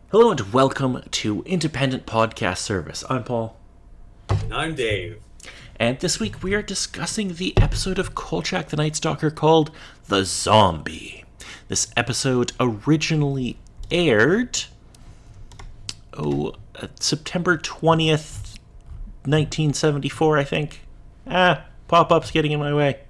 Hello and welcome to Independent Podcast Service. I'm Paul. And I'm Dave. And this week we are discussing the episode of Kolchak the Night Stalker called The Zombie. This episode originally aired, September 20th, 1974, I think. Pop-up's getting in my way.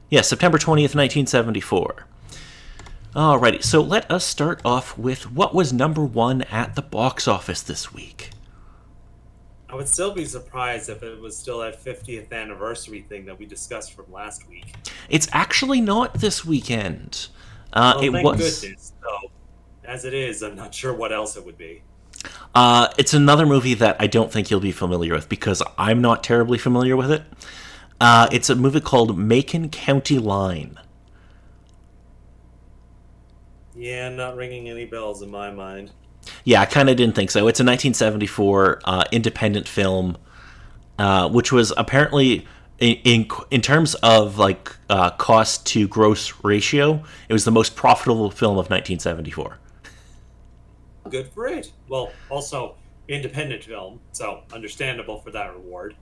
Yeah, September 20th, 1974. Alrighty, so let us start off with what was number one at the box office this week. I would still be surprised if it was still that 50th anniversary thing that we discussed from last week. It's actually not this weekend. It Thank was. goodness. So, as it is, I'm not sure what else it would be. It's another movie that I don't think you'll be familiar with because I'm not terribly familiar with it. It's a movie called Macon County Line. Yeah, not ringing any bells in my mind. Yeah, I kind of didn't think so. It's a 1974 independent film, which was apparently in terms of cost to gross ratio, it was the most profitable film of 1974. Good for it. Well, also independent film, so understandable for that reward.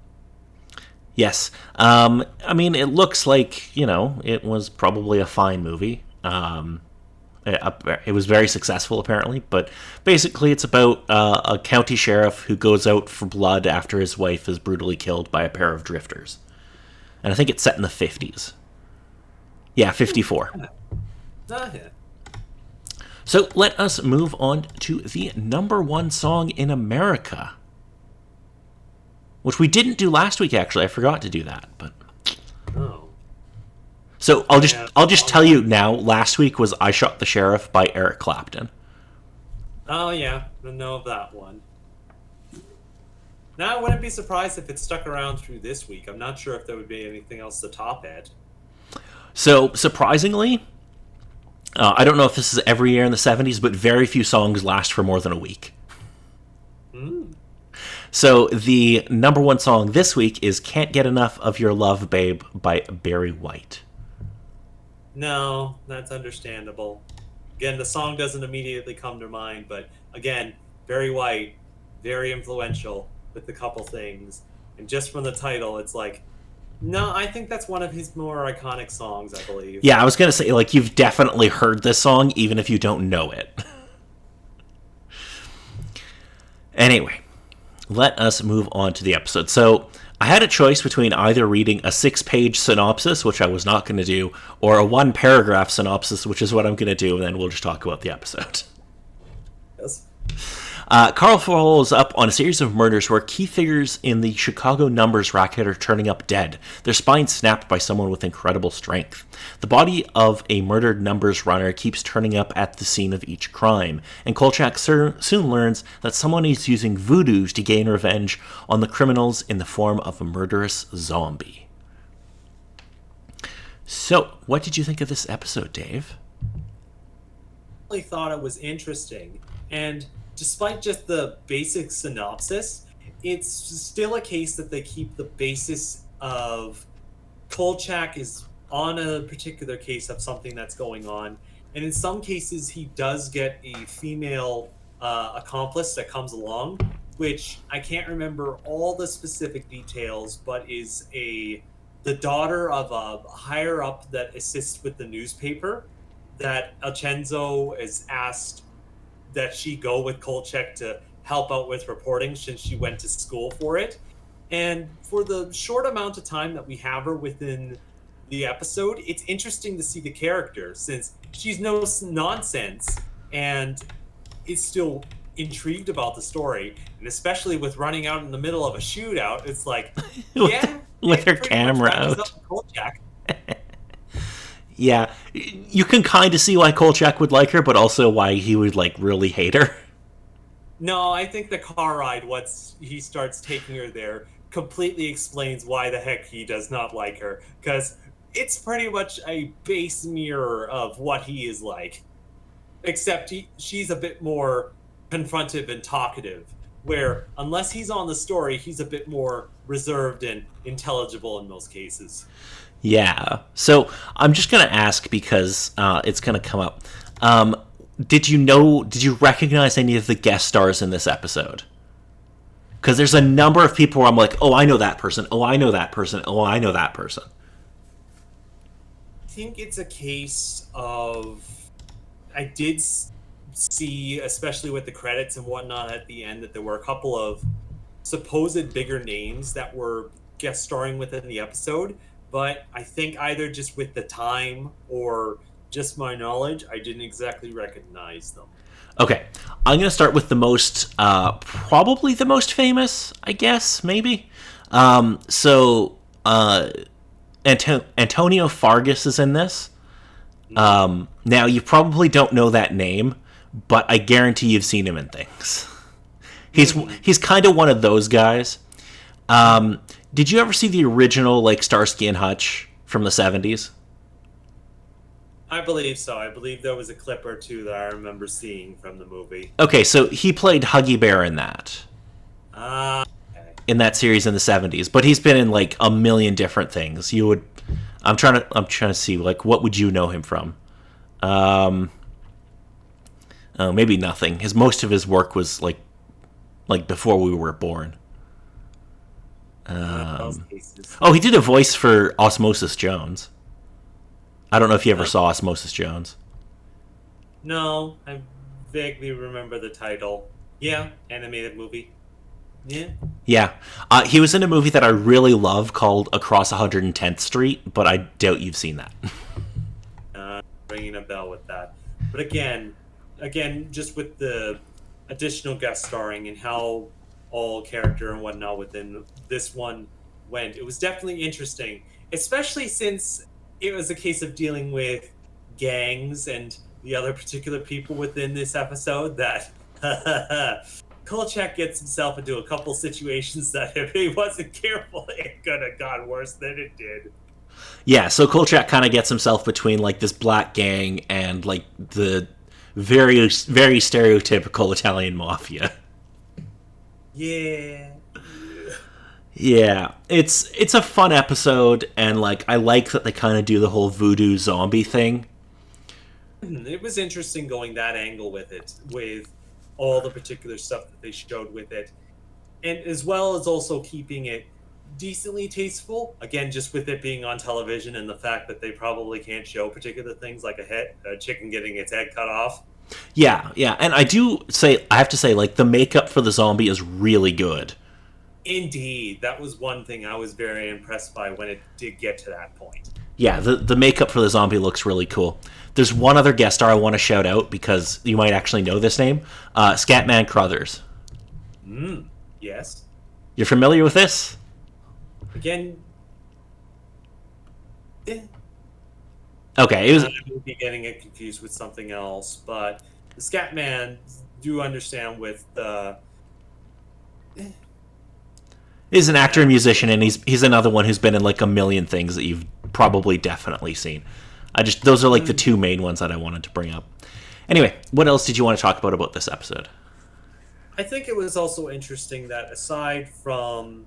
Yes, I mean it looks like it was probably a fine movie. It was very successful, apparently, but basically it's about a county sheriff who goes out for blood after his wife is brutally killed by a pair of drifters. And I think it's set in the 50s. Yeah, 54. Yeah. So let us move on to the number one song in America, which we didn't do last week, actually. I forgot to do that, but... Oh. So I'll just tell you now. Last week was "I Shot the Sheriff" by Eric Clapton. Oh, yeah. I know of that one. Now, I wouldn't be surprised if it stuck around through this week. I'm not sure if there would be anything else to top it. So surprisingly, I don't know if this is every year in the 70s, but very few songs last for more than a week. Hmm. So the number one song this week is "Can't Get Enough of Your Love, Babe" by Barry White. No, that's understandable. Again, the song doesn't immediately come to mind, but again, very white, very influential with a couple things. And just from the title, it's like, no, I think that's one of his more iconic songs, I believe. Yeah, I was going to say, you've definitely heard this song, even if you don't know it. Anyway, let us move on to the episode. So, I had a choice between either reading a 6-page synopsis, which I was not going to do, or a 1-paragraph synopsis, which is what I'm going to do, and then we'll just talk about the episode. Yes. Carl follows up on a series of murders where key figures in the Chicago numbers racket are turning up dead, their spines snapped by someone with incredible strength. The body of a murdered numbers runner keeps turning up at the scene of each crime, and Kolchak soon learns that someone is using voodoos to gain revenge on the criminals in the form of a murderous zombie. So, what did you think of this episode, Dave? I really thought it was interesting. And despite just the basic synopsis, it's still a case that they keep the basis of Kolchak is on a particular case of something that's going on. And in some cases, he does get a female accomplice that comes along, which I can't remember all the specific details, but is the daughter of a higher up that assists with the newspaper that Alcenzo is asked that she go with Kolchak to help out with reporting since she went to school for it. And for the short amount of time that we have her within the episode, it's interesting to see the character since she's no nonsense and is still intrigued about the story. And especially with running out in the middle of a shootout, it's like, yeah, with her camera out. Kolchak. Yeah, you can kind of see why Kolchak would like her, but also why he would really hate her. No, I think the car ride, once he starts taking her there, completely explains why the heck he does not like her. Because it's pretty much a base mirror of what he is like. Except she's a bit more confrontive and talkative. Where, unless he's on the story, he's a bit more reserved and intelligible in most cases. Yeah. So I'm just going to ask because it's going to come up. did you recognize any of the guest stars in this episode? Because there's a number of people where I'm like, oh, I know that person. Oh, I know that person. Oh, I know that person. I think it's a case of I did see, especially with the credits and whatnot at the end, that there were a couple of supposed bigger names that were guest starring within the episode. But I think either just with the time or just my knowledge, I didn't exactly recognize them. Okay, I'm going to start with the most, probably the most famous, I guess, maybe. Antonio Fargas is in this. Now, you probably don't know that name, but I guarantee you've seen him in things. He's kind of one of those guys. Did you ever see the original, like, Starsky and Hutch from the 70s? I believe so. I believe there was a clip or two that I remember seeing from the movie. Okay, so he played Huggy Bear in that. Okay. In that series in the 70s, but he's been in like a million different things. I'm trying to see, like, what would you know him from? Oh, maybe nothing. Most of his work was like before we were born. Oh, he did a voice for Osmosis Jones. I don't know if you ever saw Osmosis Jones. No, I vaguely remember the title. Yeah, animated movie. Yeah. Yeah. He was in a movie that I really love called Across 110th Street, but I doubt you've seen that. Ringing a bell with that. But again, just with the additional guest starring and how all character and whatnot within this one went, it was definitely interesting, especially since it was a case of dealing with gangs and the other particular people within this episode that Kolchak gets himself into a couple situations that if he wasn't careful, it could have gone worse than it did. Yeah, so Kolchak kind of gets himself between like this black gang and like the very, very stereotypical Italian mafia. Yeah. Yeah, it's a fun episode, and like I like that they kind of do the whole voodoo zombie thing. It was interesting going that angle with it, with all the particular stuff that they showed with it, and as well as also keeping it decently tasteful. Again, just with it being on television and the fact that they probably can't show particular things like a chicken getting its head cut off. Yeah, and I have to say, like the makeup for the zombie is really good. Indeed, that was one thing I was very impressed by when it did get to that point. Yeah, the makeup for the zombie looks really cool. There's one other guest star I want to shout out because you might actually know this name. Scatman Crothers. Yes. You're familiar with this? Again, Okay, it was. I would be getting it confused with something else, but the Scatman do understand with the. He's an actor and musician, and he's another one who's been in like a million things that you've probably definitely seen. Those are like the two main ones that I wanted to bring up. Anyway, what else did you want to talk about this episode? I think it was also interesting that aside from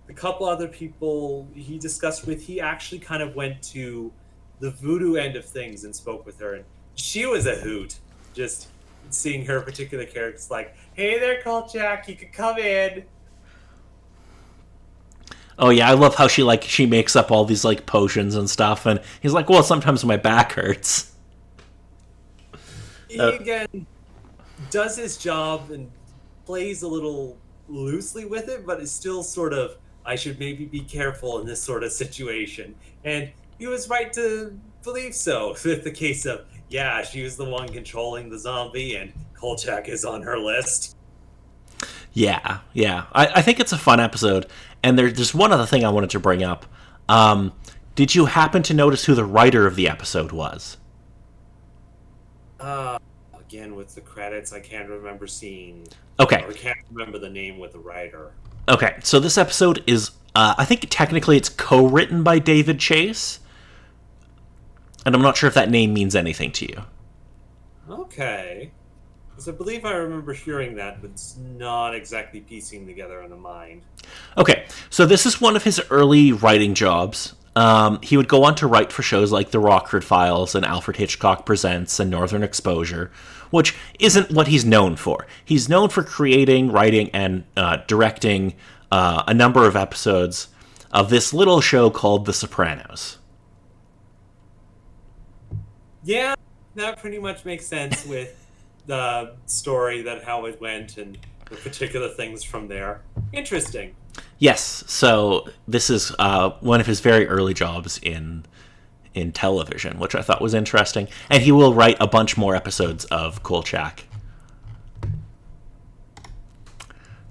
the couple other people he discussed with, he actually kind of went to the voodoo end of things and spoke with her, and she was a hoot. Just seeing her particular characters, like, "Hey there, Kolchak, you could come in." Oh yeah, I love how she makes up all these like potions and stuff, and he's like, "Well, sometimes my back hurts." He again does his job and plays a little loosely with it, but it's still sort of, I should maybe be careful in this sort of situation. And he was right to believe so, with the case of, yeah, she was the one controlling the zombie, and Kolchak is on her list. Yeah. I think it's a fun episode. And there's one other thing I wanted to bring up. Did you happen to notice who the writer of the episode was? Again, with the credits, I can't remember seeing. Okay. Or can't remember the name with the writer. Okay, so this episode is, I think technically it's co-written by David Chase. And I'm not sure if that name means anything to you. Okay. Because I believe I remember hearing that, but it's not exactly piecing together in the mind. Okay, so this is one of his early writing jobs. He would go on to write for shows like The Rockford Files and Alfred Hitchcock Presents and Northern Exposure, which isn't what he's known for. He's known for creating, writing, and directing a number of episodes of this little show called The Sopranos. Yeah, that pretty much makes sense with the story, that how it went and the particular things from there. Interesting. Yes, so this is one of his very early jobs in television, which I thought was interesting. And he will write a bunch more episodes of Kolchak.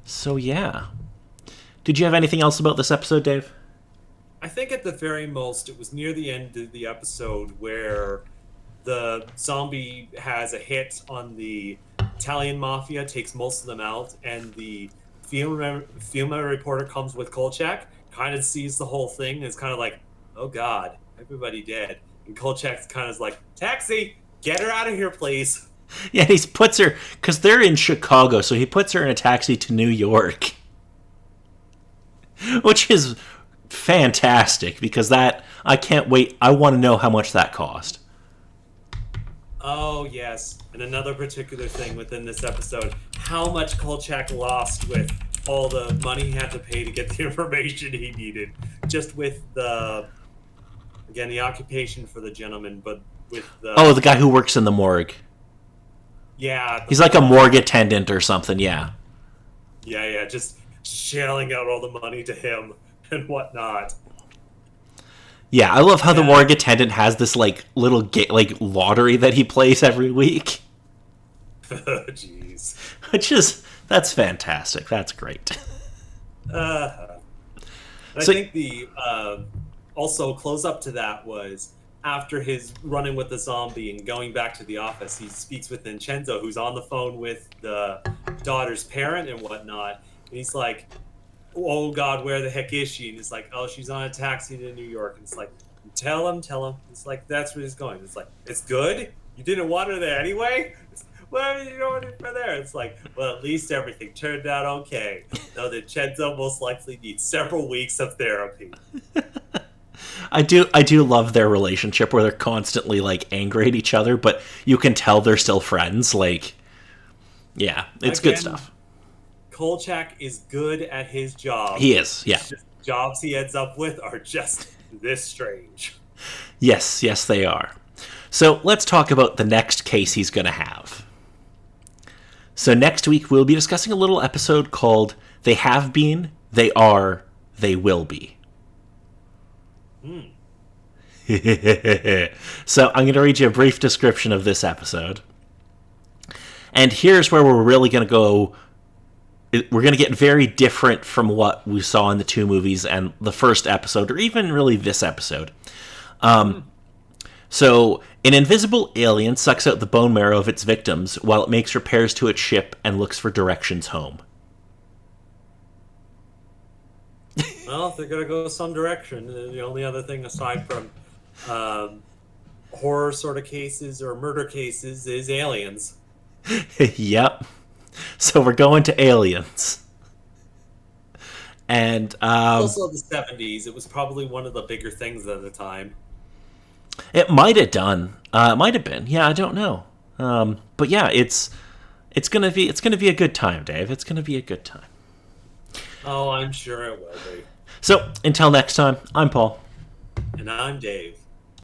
So yeah. Did you have anything else about this episode, Dave? I think at the very most, it was near the end of the episode where the zombie has a hit on the Italian mafia, takes most of them out, and the FEMA reporter comes with Kolchak, kind of sees the whole thing, and is kind of like, oh god, everybody dead. And Kolchak's kind of like, taxi, get her out of here, please. Yeah, he puts her, because they're in Chicago, so he puts her in a taxi to New York. Which is fantastic, because that, I can't wait, I want to know how much that cost. Oh, yes. And another particular thing within this episode, how much Kolchak lost with all the money he had to pay to get the information he needed. Just with the occupation for the gentleman, but with the... Oh, the guy who works in the morgue. Yeah. He's like a morgue attendant or something, yeah. Yeah, just shelling out all the money to him and whatnot. Yeah, I love how the morgue attendant has this little lottery that he plays every week. Jeez. That's fantastic. That's great. I think the also close up to that was after his running with the zombie and going back to the office, he speaks with Vincenzo, who's on the phone with the daughter's parent and whatnot. And he's like, oh god, where the heck is she? And it's like, oh, she's on a taxi to New York. And it's like, tell him. It's like, that's where he's going. It's like, it's good? You didn't want her there anyway? Well, you don't want her there. It's like, well, at least everything turned out okay. Though Vincenzo most likely needs several weeks of therapy. I do love their relationship where they're constantly angry at each other, but you can tell they're still friends. Yeah, it's good stuff. Kolchak is good at his job. He is, yeah. The jobs he ends up with are just this strange. Yes, they are. So let's talk about the next case he's going to have. So next week we'll be discussing a little episode called They Have Been, They Are, They Will Be. So I'm going to read you a brief description of this episode. And here's where we're really going to go. We're going to get very different from what we saw in the two movies and the first episode, or even really this episode. So, an invisible alien sucks out the bone marrow of its victims while it makes repairs to its ship and looks for directions home. Well, they're going to go some direction. The only other thing aside from horror sort of cases or murder cases is aliens. Yep. So we're going to aliens. And also the 70s. It was probably one of the bigger things at the time. It might have done. It might have been. Yeah, I don't know. But yeah, it's gonna be a good time, Dave. It's gonna be a good time. Oh, I'm sure it will be. So until next time, I'm Paul. And I'm Dave.